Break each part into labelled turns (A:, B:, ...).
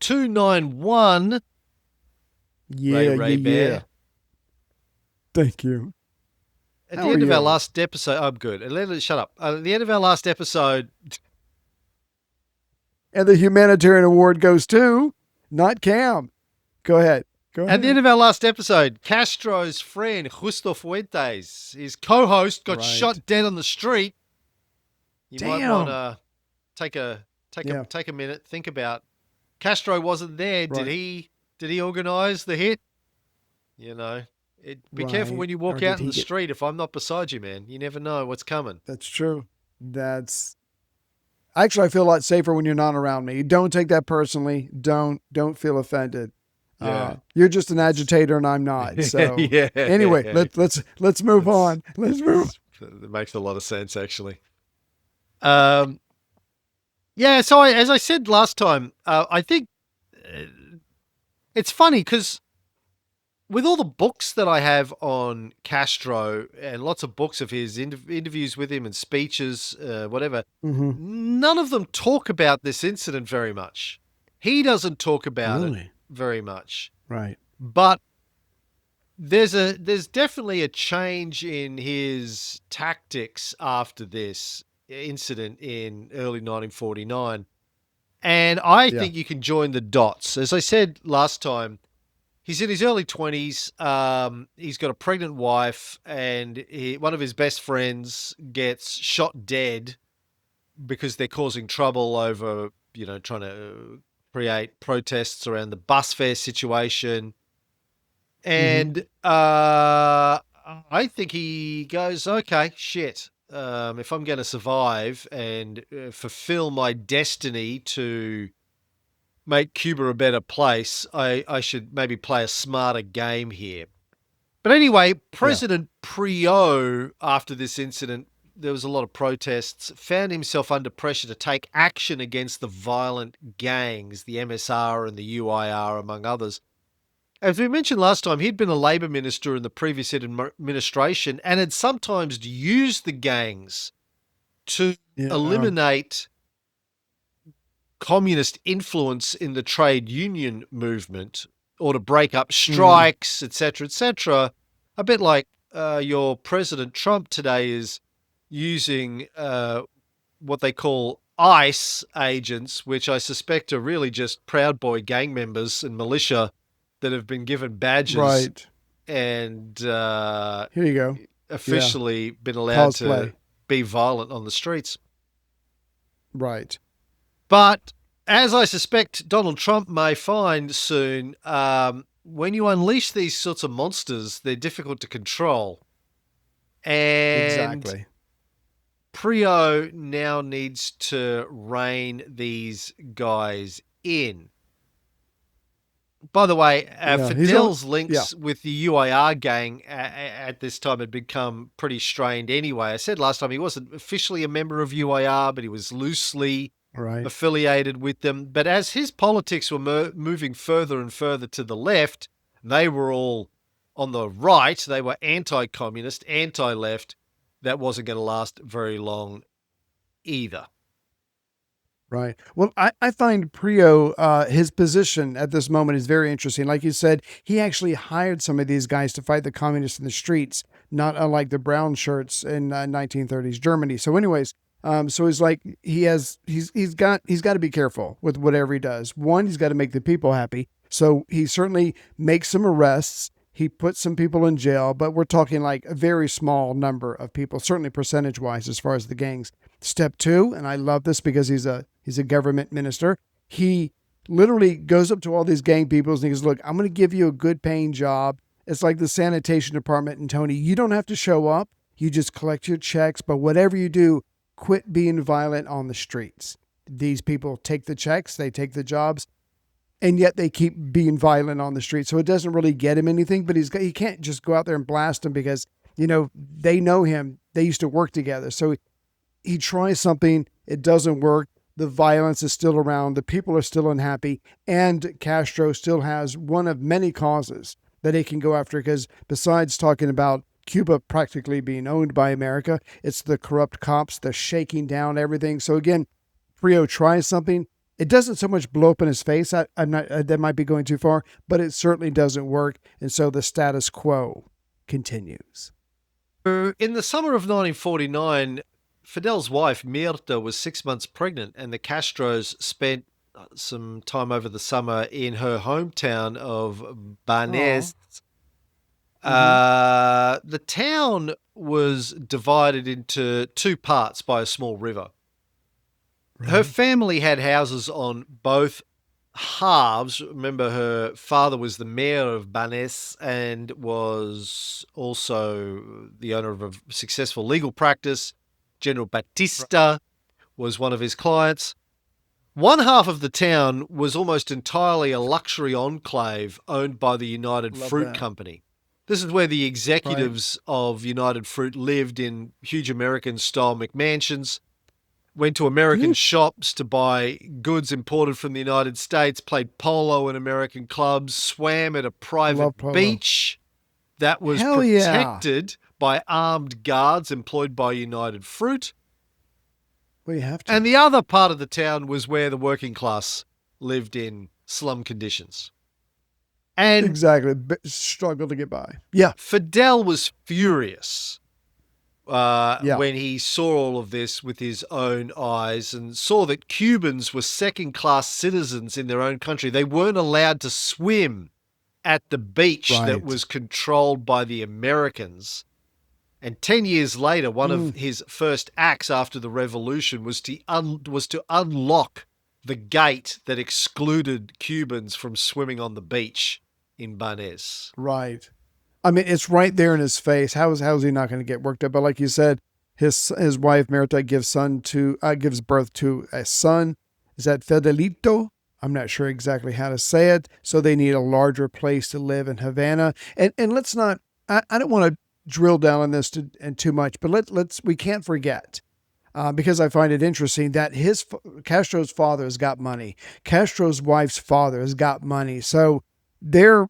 A: 291. Ray Bear.
B: Thank you.
A: At the end of our last episode, I'm good. Shut up. At the end of our last episode.
B: And the humanitarian award goes to not Cam. Go ahead.
A: At the end of our last episode, Castro's friend, Justo Fuentes, his co-host, got shot dead on the street. You might want to take a minute, think about. Castro wasn't there. Right. Did he organize the hit? You know, be careful when you walk out in the street. If I'm not beside you, man, you never know what's coming.
B: That's true. Actually, I feel a lot safer when you're not around me. Don't take that personally. Don't feel offended. Yeah. You're just an agitator and I'm not. So anyway, let's move on. Let's move.
A: It makes a lot of sense, actually. So as I said last time, I think it's funny because with all the books that I have on Castro and lots of books of his interviews with him and speeches, whatever, none of them talk about this incident very much. He doesn't talk about it very much.
B: Right.
A: But there's definitely a change in his tactics after this incident in early 1949. And I think you can join the dots. As I said last time, he's in his early 20s. He's got a pregnant wife, and one of his best friends gets shot dead because they're causing trouble over, trying to create protests around the bus fare situation. And I think he goes, okay, shit. If I'm going to survive and fulfill my destiny to make Cuba a better place, I should maybe play a smarter game here. But anyway, President Prío, after this incident, there was a lot of protests, found himself under pressure to take action against the violent gangs, the MSR and the UIR, among others. As we mentioned last time, he'd been a Labour minister in the previous administration and had sometimes used the gangs to eliminate communist influence in the trade union movement or to break up strikes, etc., etc. A bit like your President Trump today is using what they call ICE agents, which I suspect are really just Proud Boy gang members and militia that have been given badges and
B: here you go,
A: officially been allowed to be violent on the streets.
B: Right.
A: But as I suspect Donald Trump may find soon, when you unleash these sorts of monsters, they're difficult to control. And Prío now needs to rein these guys in. By the way, Fidel's links with the UIR gang at this time had become pretty strained anyway. I said last time he wasn't officially a member of UIR, but he was loosely affiliated with them. But as his politics were moving further and further to the left, they were all on the right. They were anti-communist, anti-left. That wasn't going to last very long either.
B: Right. Well, I find Prío, his position at this moment is very interesting. Like you said, he actually hired some of these guys to fight the communists in the streets, not unlike the brown shirts in 1930s Germany. So anyways, so he's like, he's got to be careful with whatever he does. One, he's got to make the people happy. So he certainly makes some arrests. He puts some people in jail, but we're talking like a very small number of people, certainly percentage-wise as far as the gangs. Step two, and I love this because he's a government minister. He literally goes up to all these gang people and he goes, look, I'm going to give you a good paying job. It's like the sanitation department. And Tony, you don't have to show up. You just collect your checks. But whatever you do, quit being violent on the streets. These people take the checks, they take the jobs, and yet they keep being violent on the street. So it doesn't really get him anything, but he can't just go out there and blast them because, they know him. They used to work together. So he tries something. It doesn't work. The violence is still around. The people are still unhappy. And Castro still has one of many causes that he can go after because besides talking about Cuba practically being owned by America, it's the corrupt cops, the shaking down everything. So again, Prío tries something. It doesn't so much blow up in his face. I'm not. That might be going too far, but it certainly doesn't work, and so the status quo continues.
A: In the summer of 1949, Fidel's wife, Mirta, was 6 months pregnant, and the Castros spent some time over the summer in her hometown of
B: Oh.
A: Banes.
B: Mm-hmm.
A: The town was divided into two parts by a small river. Her
B: Right.
A: family had houses on both halves. Remember, her father was the mayor of Banes and was also the owner of a successful legal practice. General
B: Right.
A: Batista was one of his clients. One half of the town was almost entirely a luxury enclave owned by the United
B: Love
A: Fruit
B: that.
A: Company. This is where the
B: Right.
A: executives of United Fruit lived in huge American style McMansions, went to American
B: Mm,
A: shops to buy goods imported from the United States, played polo in American clubs, swam at a
B: love
A: private
B: polo.
A: beach that was
B: Hell yeah.
A: protected by armed guards employed by United Fruit.
B: We have
A: And
B: to.
A: the other part of the town was where the working class lived in slum conditions. And
B: Exactly. Struggle to get by. Yeah.
A: Fidel was furious
B: Yeah.
A: when he saw all of this with his own eyes and saw that Cubans were second class citizens in their own country. They weren't allowed to swim at the beach that
B: Right.
A: was controlled by the Americans. And 10 years later, one of
B: Mm,
A: his first acts after the revolution was to unlock the gate that excluded Cubans from swimming on the beach in Banes.
B: right. I mean, it's right there in his face. How is he not going to get worked up? But like you said, his wife Merita gives birth to a son. Is that Fidelito? I'm not sure exactly how to say it. So they need a larger place to live in Havana. And let's not. I don't want to drill down on this and too much, but let's we can't forget. Because I find it interesting that Castro's father has got money. Castro's wife's father has got money. So they're,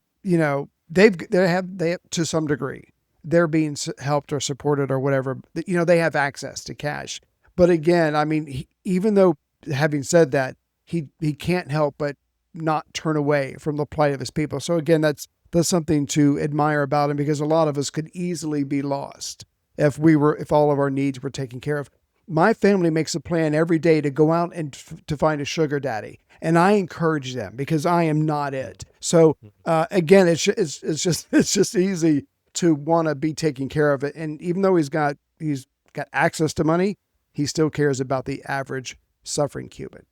B: they have to some degree, they're being helped or supported or whatever. They have access to cash. But again, I mean, even though, having said that, he can't help but not turn away from the plight of his people. So again, that's something to admire about him, because a lot of us could easily be lost if all of our needs were taken care of. My family makes a plan every day to go out and to find a sugar daddy, and I encourage them because I am not it. So again, it's just easy to want to be taken care of it. And even though he's got access to money, he still cares about the average suffering Cuban.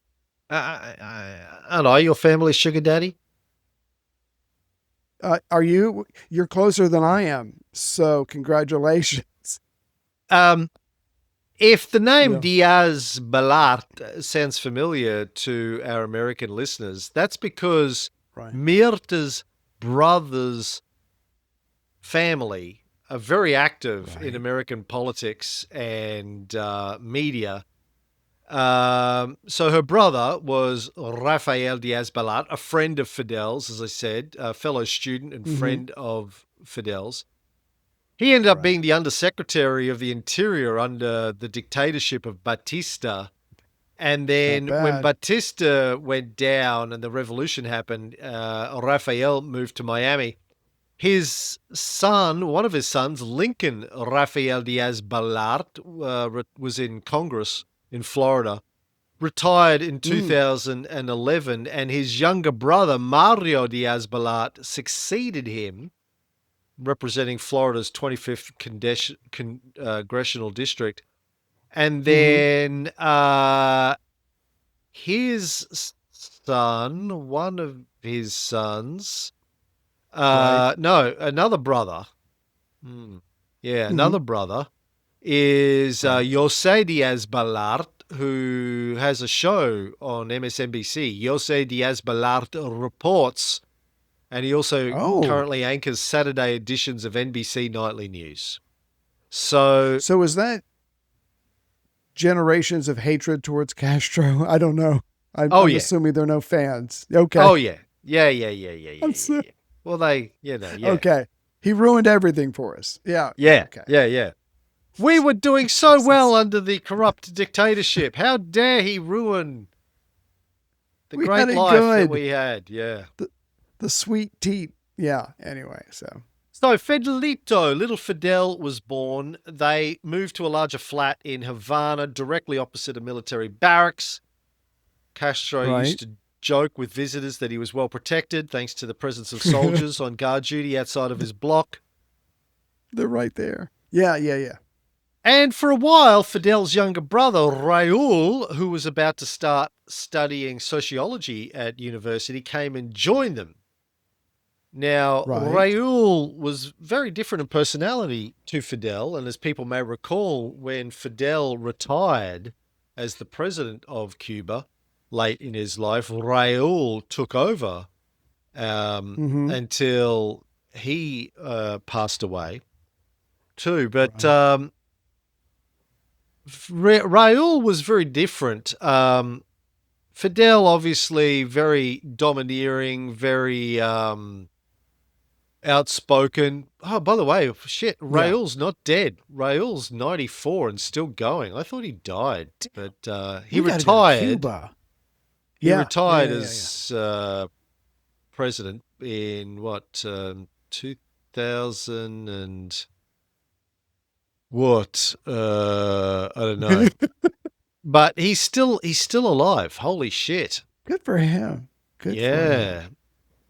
A: I don't know, your family's sugar daddy?
B: Are you? You're closer than I am. So congratulations.
A: Um, if the name
B: Yeah.
A: Diaz Balart sounds familiar to our American listeners, that's because
B: Right.
A: Mirta's brother's family are very active in
B: Right.
A: American politics and media. So her brother was Rafael Diaz Balart, a friend of Fidel's, as I said, a fellow student and
B: Mm-hmm.
A: friend of Fidel's. He ended up
B: Right.
A: being the Undersecretary of the Interior under the dictatorship of Batista. And
B: Not
A: then when
B: bad.
A: Batista went down and the revolution happened, Rafael moved to Miami. His son, one of his sons, Lincoln Rafael Diaz Balart, was in Congress in Florida, retired in
B: Mm.
A: 2011, and his younger brother, Mario Diaz Balart, succeeded him, representing Florida's 25th congressional district. And
B: Mm-hmm.
A: then his son, one of his sons,
B: Right.
A: no, another brother. Hmm. Yeah,
B: Mm-hmm.
A: another brother is
B: Right.
A: Jose Diaz Balart, who has a show on MSNBC. Jose Diaz Balart Reports, and he also
B: Oh,
A: currently anchors Saturday editions of NBC Nightly News. So,
B: so is that generations of hatred towards Castro? I don't know. I'm,
A: oh
B: I'm
A: yeah,
B: assuming there are no fans. Okay.
A: oh yeah, yeah, yeah, yeah, yeah, yeah,
B: I'm
A: yeah,
B: so,
A: yeah. Well, they, yeah,
B: okay. He ruined everything for us. Yeah.
A: yeah,
B: Okay.
A: yeah, yeah. We were doing so well under the corrupt dictatorship. How dare he ruin The
B: We had
A: great
B: it
A: life that
B: good.
A: we had, yeah.
B: The sweet tea. Yeah. Anyway, so
A: So Fidelito, little Fidel, was born. They moved to a larger flat in Havana, directly opposite a military barracks. Castro used
B: right.
A: to joke with visitors that he was well protected thanks to the presence of soldiers on guard duty outside of his block.
B: They're right there. Yeah, yeah, yeah.
A: And for a while, Fidel's younger brother, Raul, who was about to start studying sociology at university, came and joined them. Now,
B: Right.
A: Raul was very different in personality to Fidel. And as people may recall, when Fidel retired as the president of Cuba late in his life, Raul took over
B: Mm-hmm.
A: until he passed away too. But
B: Right.
A: Raul was very different. Fidel, obviously, very domineering, very outspoken. Oh, by the way, shit,
B: Yeah.
A: Raul's not dead. Raul's 94 and still going. I thought he died, but he
B: We got to go to
A: retired.
B: Cuba.
A: He
B: Yeah. Yeah,
A: retired
B: yeah, yeah, yeah.
A: as president in what 2000 and what I don't know. But he's still alive. Holy shit.
B: Good for him. Good for him.
A: Yeah.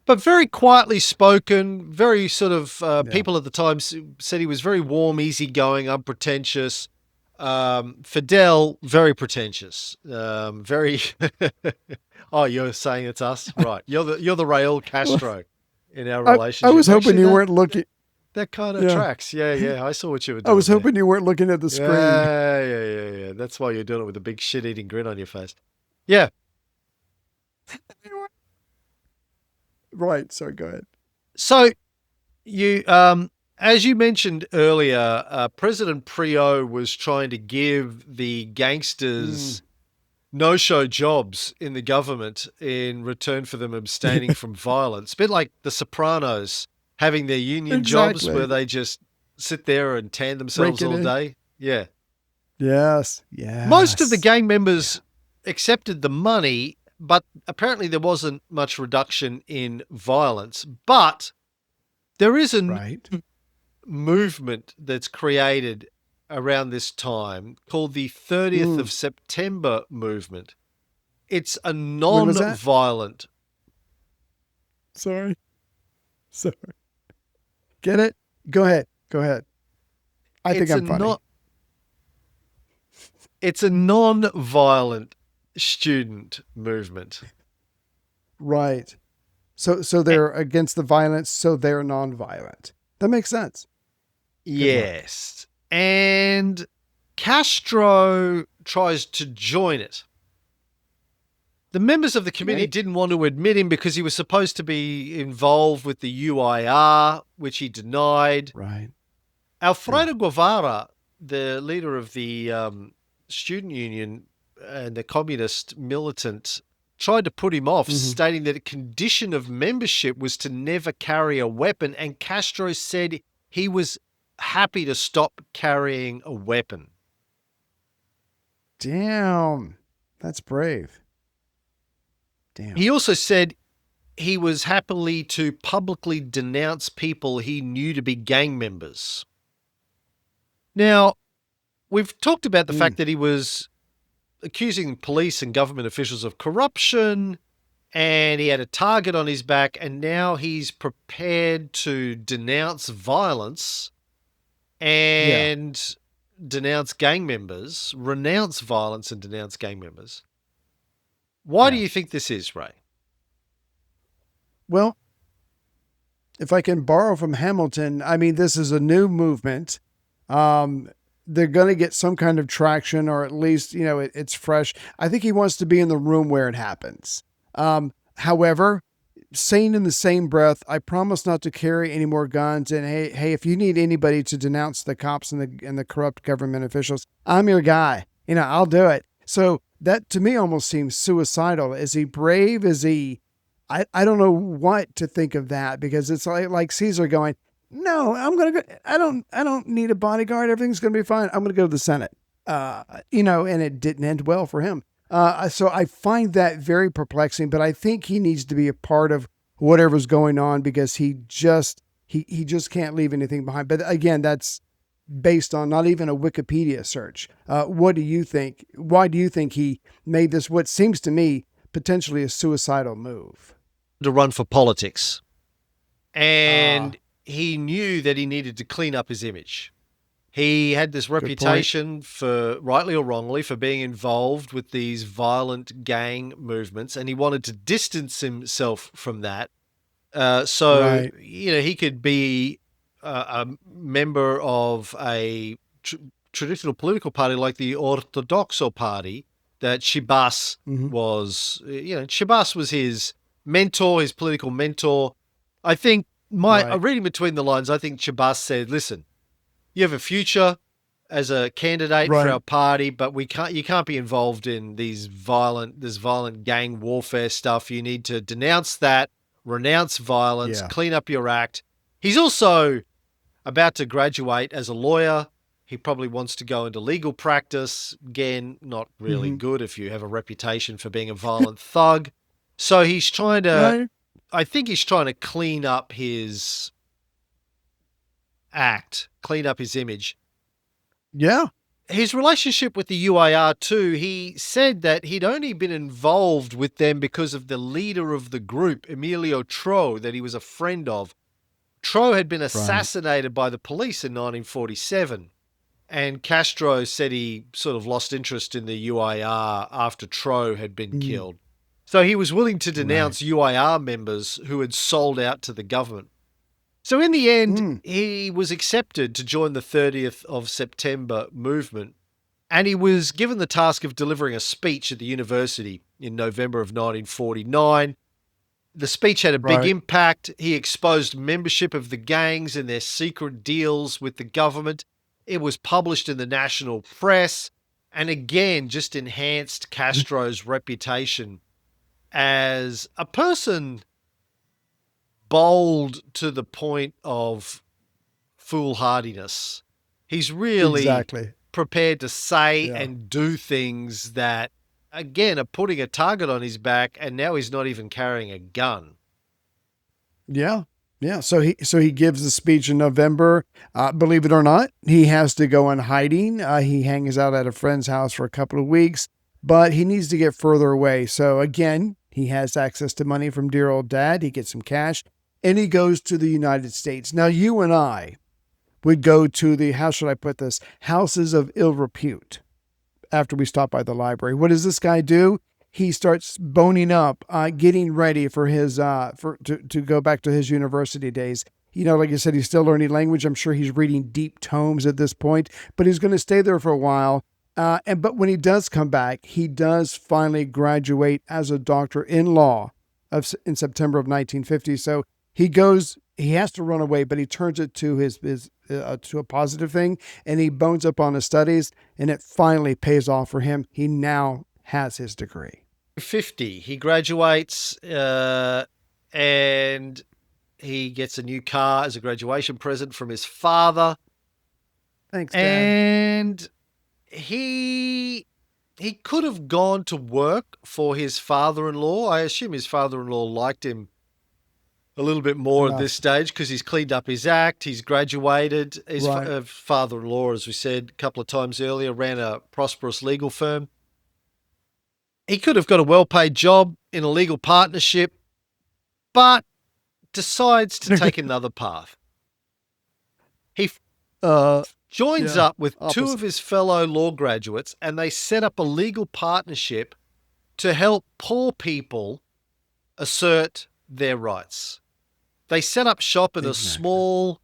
A: But very quietly spoken, very sort of
B: Yeah.
A: people at the time said he was very warm, easygoing, unpretentious. Fidel, very pretentious. Very Oh, you're saying it's us? Right. You're the Raul
B: Well,
A: Castro in our
B: I was
A: relationship.
B: hoping
A: Actually
B: you
A: that
B: weren't looking.
A: that kind of
B: Yeah.
A: tracks. Yeah, yeah. I saw what you were
B: I was
A: doing there.
B: hoping you weren't looking at the screen.
A: Yeah, yeah, yeah, yeah. That's why you're doing it with a big shit-eating grin on your face. Yeah.
B: Right. Sorry. Go ahead.
A: So you, as you mentioned earlier, President Prío was trying to give the
B: Mm.
A: gangsters no-show jobs in the government in return for them abstaining from violence. A bit like the Sopranos having their union jobs where
B: Exactly.
A: they just sit there and tan themselves
B: Rake it
A: all
B: in.
A: day. Yeah.
B: Yes.
A: Most of the
B: Yes.
A: gang
B: Yeah.
A: members accepted the money, but apparently there wasn't much reduction in violence. But there is a
B: Right.
A: movement that's created around this time called the 30th
B: Mm.
A: of September movement. It's a
B: When was that?
A: non-violent.
B: Sorry. Sorry. Get it? Go ahead. Go ahead. I think
A: It's a
B: I'm funny.
A: not. It's a non-violent student movement.
B: Right. So
A: A-
B: they're against the violence, so they're nonviolent. That makes sense. Good work.
A: Yes, and Castro tries to join it. The members of the committee
B: Right.
A: didn't want to admit him because he was supposed to be involved with the UIR, which he denied.
B: Right.
A: Alfredo Guevara, the leader of the student union and the communist militant, tried to put him off,
B: Hmm.
A: stating that a condition of membership was to never carry a weapon. And Castro said he was happy to stop carrying a weapon.
B: Damn. That's brave. Damn.
A: He also said he was happily to publicly denounce people he knew to be gang members. Now, we've talked about the fact
B: Mm.
A: that he was accusing police and government officials of corruption, and he had a target on his back, and now he's prepared to denounce violence
B: Yeah.
A: and denounce gang members, renounce violence and denounce gang members. Why do
B: Yeah.
A: you think this is, Ray?
B: Well, if I can borrow from Hamilton, I mean, this is a new movement. They're going to get some kind of traction, or at least, it's fresh. I think he wants to be in the room where it happens. However, saying in the same breath, I promise not to carry any more guns. And hey, if you need anybody to denounce the cops and the corrupt government officials, I'm your guy. I'll do it. So that to me almost seems suicidal. Is he brave? Is he? I don't know what to think of that, because it's like Caesar going, no, I'm gonna go. I don't need a bodyguard. Everything's gonna be fine. I'm gonna go to the Senate. And it didn't end well for him. So I find that very perplexing, but I think he needs to be a part of whatever's going on because he just can't leave anything behind. But again, that's based on not even a Wikipedia search. What do you think? Why do you think he made this, what seems to me, potentially a suicidal move?
A: To run for politics.
B: Ah,
A: And he knew that he needed to clean up his image. He had this
B: good point.
A: reputation for, rightly or wrongly, for being involved with these violent gang movements, and he wanted to distance himself from that. So,
B: Right.
A: he could be a member of a traditional political party like the Ortodoxo Party that Chibas
B: Hmm.
A: was. Chibas was his mentor, his political mentor. I think
B: Right.
A: reading between the lines, I think Chibas said, "Listen, you have a future as a candidate for
B: Right.
A: our party, but you can't be involved in this violent gang warfare stuff. You need to denounce that, renounce violence,
B: Yeah.
A: clean up your act." He's also about to graduate as a lawyer. He probably wants to go into legal practice. Again, not really
B: Hmm.
A: good if you have a reputation for being a violent thug. So
B: Right.
A: I think he's trying to clean up his clean up his image.
B: Yeah.
A: His relationship with the UAR too, he said that he'd only been involved with them because of the leader of the group, Emilio Tro, that he was a friend of. Tro had been
B: Right.
A: assassinated by the police in 1947, and Castro said he sort of lost interest in the UAR after Tro had been
B: Mm,
A: killed. So he was willing to
B: right.
A: denounce UAR members who had sold out to the government. So in the end,
B: Mm,
A: he was accepted to join the 30th of September movement, and he was given the task of delivering a speech at the university in November of 1949. The speech had a big
B: right.
A: impact. He exposed membership of the gangs and their secret deals with the government. It was published in the national press, and again just enhanced Castro's reputation as a person bold to the point of foolhardiness. He's really
B: Exactly.
A: prepared to say
B: Yeah.
A: and do things that, again, are putting a target on his back, and now he's not even carrying a gun.
B: Yeah. Yeah. So he gives the speech in November. Believe it or not, he has to go in hiding. He hangs out at a friend's house for a couple of weeks, but he needs to get further away. So again, he has access to money from dear old dad. He gets some cash and he goes to the United States. Now, you and I would go to the, how should I put this, houses of ill repute after we stop by the library. What does this guy do? He starts boning up, getting ready for his to go back to his university days. Like I said, he's still learning language. I'm sure he's reading deep tomes at this point, but he's going to stay there for a while. But when he does come back, he does finally graduate as a doctor in law in September of 1950. So he goes. He has to run away, but he turns it to his to a positive thing, and he bones up on his studies, and it finally pays off for him. He now has his degree.
A: 50, he graduates and he gets a new car as a graduation present from his father.
B: Thanks, Dad.
A: And he could have gone to work for his father-in-law. I assume his father-in-law liked him a little bit more at this
B: Enough.
A: stage because he's cleaned up his act, he's graduated. His
B: Right.
A: father-in-law, as we said a couple of times earlier, ran a prosperous legal firm. He could have got a well-paid job in a legal partnership, but decides to take another path. He
B: uh,
A: joins
B: yeah.
A: up with two of
B: Opposite.
A: his fellow law graduates, and they set up a legal partnership to help poor people assert their rights. They set up shop in a
B: Exactly.
A: small,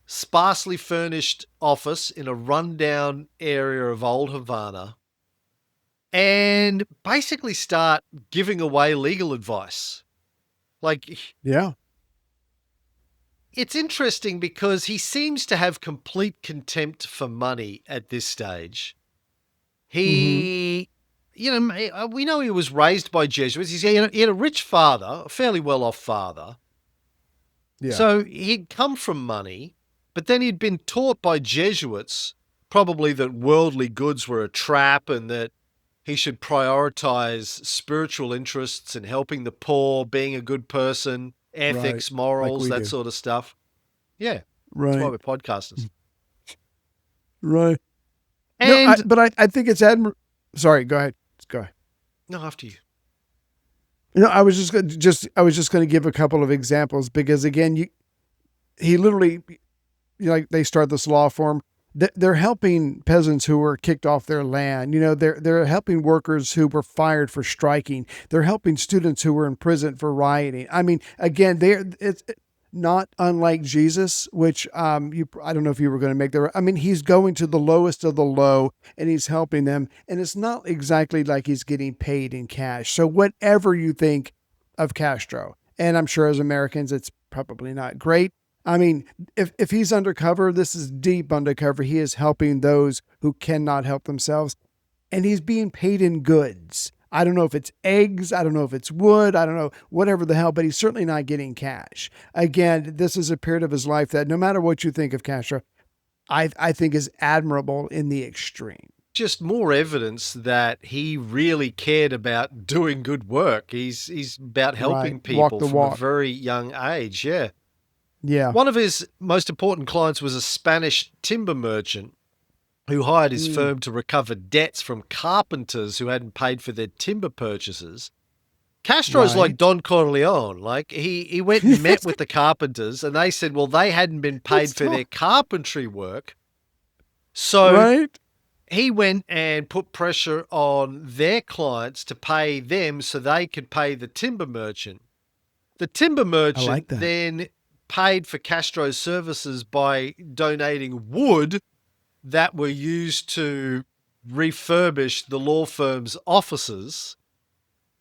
A: sparsely furnished office in a rundown area of old Havana and basically start giving away legal advice. Like,
B: Yeah.
A: it's interesting because he seems to have complete contempt for money at this stage.
B: Mm-hmm.
A: He, we know he was raised by Jesuits. He had a rich father, a fairly well off father.
B: Yeah.
A: So he'd come from money, but then he'd been taught by Jesuits probably that worldly goods were a trap and that he should prioritize spiritual interests and helping the poor, being a good person,
B: Right.
A: ethics,
B: Like
A: morals,
B: we
A: that
B: do.
A: sort of stuff. Yeah, that's why
B: Right.
A: we're podcasters.
B: Right. No,
A: And
B: I think it's admirable. Sorry, go ahead. Go ahead.
A: no, after you.
B: I was I was just going to give a couple of examples because again, he literally, like they start this law firm. They're helping peasants who were kicked off their land. They're helping workers who were fired for striking. They're helping students who were in prison for rioting. I mean, again, it's not unlike Jesus, which I don't know if you were going to make there. I mean, he's going to the lowest of the low and he's helping them, and it's not exactly like he's getting paid in cash. So whatever you think of Castro, and I'm sure as Americans, it's probably not great. I mean, if he's undercover, this is deep undercover. He is helping those who cannot help themselves, and he's being paid in goods. I don't know if it's eggs. I don't know if it's wood. I don't know, whatever the hell, but he's certainly not getting cash. Again, this is a period of his life that no matter what you think of Castro, I think is admirable in the extreme.
A: Just more evidence that he really cared about doing good work. He's about helping
B: Right. Walk
A: people
B: the
A: from a
B: walk.
A: very young age. Yeah.
B: Yeah.
A: One of his most important clients was a Spanish timber merchant who hired his
B: Mm.
A: firm to recover debts from carpenters who hadn't paid for their timber purchases. Castro's like
B: Right.
A: Don Corleone. Like he went and met with the carpenters and they said, well, they hadn't been paid
B: That's
A: for
B: all.
A: their carpentry work. So
B: Right.
A: he went and put pressure on their clients to pay them so they could pay the timber merchant. The timber
B: I like
A: merchant
B: that.
A: then paid for Castro's services by donating wood that were used to refurbish the law firm's offices.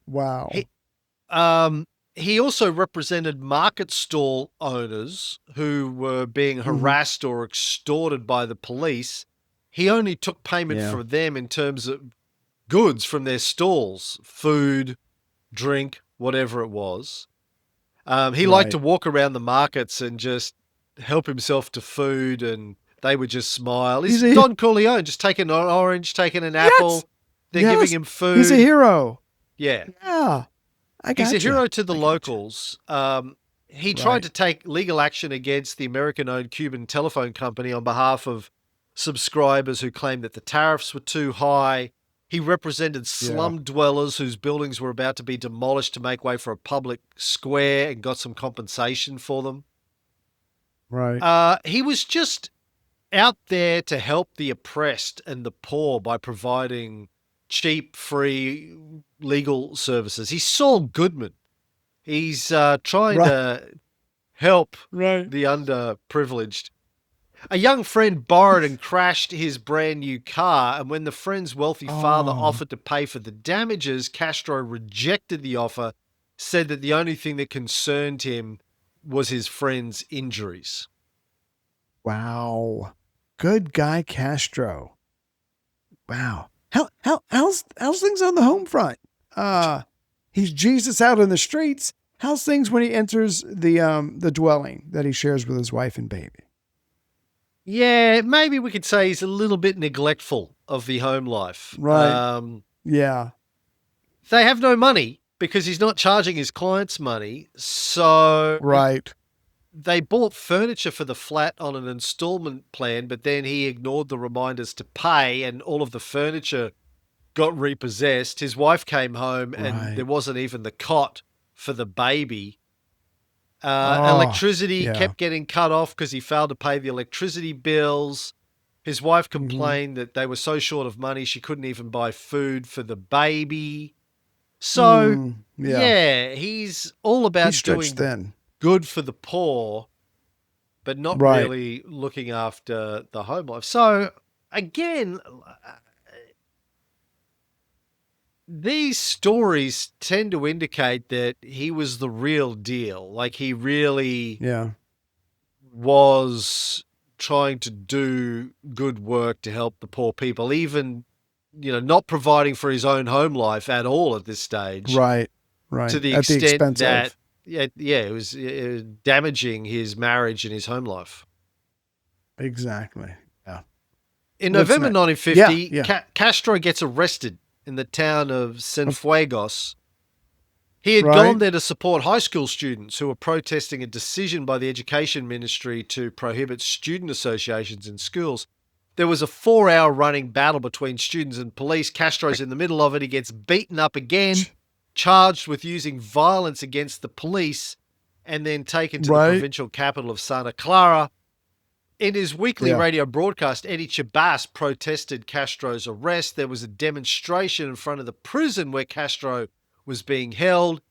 B: Wow.
A: He, um, he also represented market stall owners who were being
B: Hmm.
A: harassed or extorted by the police. He only took payment
B: Yeah.
A: from them in terms of goods from their stalls, food, drink, whatever it was. He liked to
B: Right.
A: walk around the markets and just help himself to food, and they would just smile. He's
B: He's a
A: Don Corleone, just taking an orange, taking an
B: yes.
A: apple. They're giving
B: Yes.
A: him
B: He's a
A: food.
B: hero.
A: Yeah.
B: Yeah. I
A: He's a
B: gotcha.
A: hero to the
B: I gotcha.
A: locals. He tried
B: Right.
A: to take legal action against the American-owned Cuban telephone company on behalf of subscribers who claimed that the tariffs were too high. He represented
B: Yeah.
A: slum dwellers whose buildings were about to be demolished to make way for a public square and got some compensation for them.
B: Right.
A: He was just out there to help the oppressed and the poor by providing cheap, free legal services. He's Saul Goodman. He's trying
B: Right.
A: to help
B: Right.
A: the underprivileged. A young friend borrowed and crashed his brand new car, and when the friend's wealthy father
B: Oh.
A: offered to pay for the damages, Castro rejected the offer, said that the only thing that concerned him was his friend's injuries.
B: Wow. Good guy Castro. Wow. How's things on the home front? He's Jesus out in the streets. How's things when he enters the dwelling that he shares with his wife and baby?
A: Yeah, maybe we could say he's a little bit neglectful of the home life.
B: Right. Yeah.
A: They have no money because he's not charging his clients money. So
B: Right.
A: they bought furniture for the flat on an installment plan, but then he ignored the reminders to pay and all of the furniture got repossessed. His wife came home and there
B: Right.
A: wasn't even the cot for the baby.
B: Oh.
A: Electricity
B: Yeah.
A: kept getting cut off because he failed to pay the electricity bills. His wife
B: Hmm.
A: complained that they were so short of money she couldn't even buy food for the baby. So,
B: Yeah.
A: yeah, he's all
B: He's
A: about
B: stretched
A: doing
B: thin.
A: good for the poor, but not
B: Right.
A: really looking after the home life. So, again, these stories tend to indicate that he was the real deal. Like he really
B: Yeah.
A: was trying to do good work to help the poor people, even, not providing for his own home life at all at this stage,
B: Right.
A: to
B: Right.
A: the
B: At the
A: extent
B: expense
A: that,
B: of.
A: yeah, it was damaging his marriage and his home life.
B: Exactly. Yeah.
A: In
B: What's
A: November
B: next? Yeah.
A: 1950,
B: Yeah.
A: Castro gets arrested in the town of Cienfuegos. He had
B: Right.
A: gone there to support high school students who were protesting a decision by the education ministry to prohibit student associations in schools. There was a 4-hour running battle between students and police. Castro's in the middle of it. He gets beaten up again, charged with using violence against the police, and then taken to the
B: Right.
A: provincial capital of Santa Clara. In his weekly
B: Yeah.
A: radio broadcast, Eddie Chabas protested Castro's arrest. There was a demonstration in front of the prison where Castro was being held.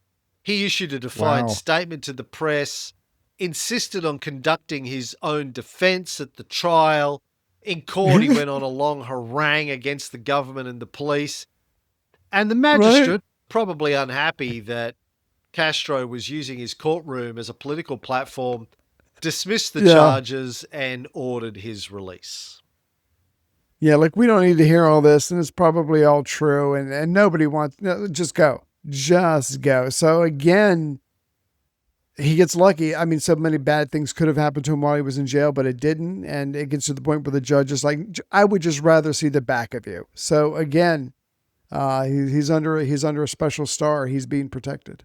A: He issued a defiant
B: Wow.
A: statement to the press, insisted on conducting his own defense at the trial. In court, he went on a long harangue against the government and the police. And the
B: Right.
A: magistrate, probably unhappy that Castro was using his courtroom as a political platform, dismissed the
B: Yeah.
A: charges and ordered his release.
B: Yeah, like we don't need to hear all this, and it's probably all true, and nobody wants. No, just go, just go. So again, he gets lucky. I mean, so many bad things could have happened to him while he was in jail, but it didn't, and it gets to the point where the judge is like, "I would just rather see the back of you." So again, he's under a special star. He's being protected.